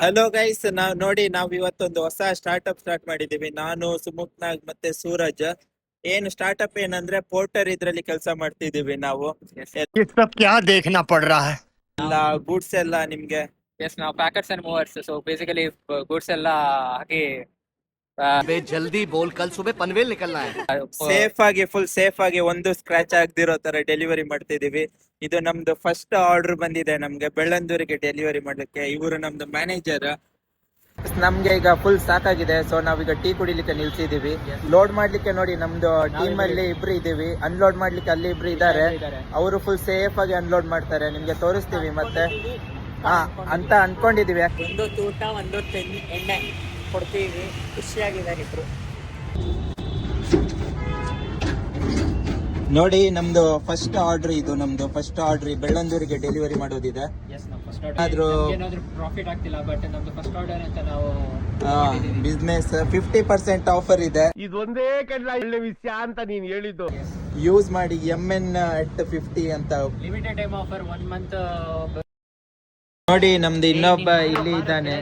Hello guys, ನಾವ್ ಇವತ್ತೊಂದು ಹೊಸ ಸ್ಟಾರ್ಟ್ಅಪ್ ಸ್ಟಾರ್ಟ್ ಮಾಡಿದೀವಿ. ನಾನು, ಸುಮುಖ್ ನಾಗ್ ಮತ್ತೆ ಸೂರಜ್. ಏನು ಸ್ಟಾರ್ಟ್ಅಪ್ ಏನಂದ್ರೆ ಪೋರ್ಟರ್ ಇದ್ರಲ್ಲಿ ಕೆಲಸ ಮಾಡ್ತಿದೀವಿ ನಾವು. ये सब क्या देखना पड़ रहा है। ಎಲ್ಲ ಗೂಡ್ಸ್ ಎಲ್ಲ ನಿಮ್ಗೆ ಎಸ್ ನಾವು packets and movers. So basically goods ಎಲ್ಲ ಹಾಕಿ बे जल्दी बोल, कल सुबह पनवेल निकलना है। ಫುಲ್ ಸೇಫ್ ಆಗಿ ಒಂದು ಸ್ಕ್ರಾಚ್ ಆಗದಿರೋ ತರ ಡೆಲಿವರಿ ಮಾಡ್ತಿದೀವಿ. ಇದು ನಮ್ದು ಫಸ್ಟ್ ಆರ್ಡರ್ ಬಂದಿದೆ ನಮ್ಗೆ ಬೆಳ್ಳಂದೂರಿಗೆ ಡೆಲಿವರಿ ಮಾಡ್ಲಿಕ್ಕೆ. ಇವರು ನಮ್ದು ಮ್ಯಾನೇಜರ್. ನಮ್ಗೆ ಈಗ ಫುಲ್ ಸಾಕಾಗಿದೆ, ಸೊ ನಾವೀಗ ಟೀ ಕುಡಿಲಿಕ್ಕೆ ನಿಲ್ಸಿದೀವಿ. ಲೋಡ್ ಮಾಡ್ಲಿಕ್ಕೆ ನೋಡಿ ನಮ್ದು ಟೀಮ್ ಅಲ್ಲಿ ಇಬ್ರು ಇದೀವಿ, ಅನ್ಲೋಡ್ ಮಾಡ್ಲಿಕ್ಕೆ ಅಲ್ಲಿ ಇಬ್ರು ಇದ್ದಾರೆ. ಅವರು ಫುಲ್ ಸೇಫ್ ಆಗಿ ಅನ್ಲೋಡ್ ಮಾಡ್ತಾರೆ. ನಿಮ್ಗೆ ತೋರಿಸ್ತೀವಿ ಮತ್ತೆ ಅಂತ ಅನ್ಕೊಂಡಿದೀವಿ. ಒಂದೊತ್ತು ಊಟ ಒಂದೊತ್ತು ಎಣ್ಣೆ ಕೊಡ್ತೀವಿ. ಖುಷಿಯಾಗಿದ್ದಾರೆ ಇಬ್ರು. ನೋಡಿ ನಮ್ದು ಫಸ್ಟ್ ಆರ್ಡರ್, ಇದು ನಮ್ದು ಫಸ್ಟ್ ಆರ್ಡರ್ ಬೆಳ್ಳಂದೂರಿಗೆ ಡೆಲಿವರಿ ಮಾಡೋದಿದೆ. ಆದ್ರೂ ಪ್ರಾಫಿಟ್ ಆಗ್ತಿಲ್ಲ, ಬಟ್ ನಮ್ದು ಫಸ್ಟ್ ಆರ್ಡರ್ ಅಂತ ನಾವು ಬಿಸ್ನೆಸ್ 50% ಆಫರ್ ಇದೆ. ಇದೊಂದೇ ಕಡ್ಲ ಒಳ್ಳೆ ವಿಷಯ ಅಂತ ನೀನ್ ಹೇಳಿದ್ದು. ಯೂಸ್ ಮಾಡಿ MN@50 ಅಂತ. Limited time offer 1 month. ನೋಡಿ ನಮ್ದು ಇನ್ನೊಬ್ಬ ಇಲ್ಲಿ ಇದ್ದಾನೆ.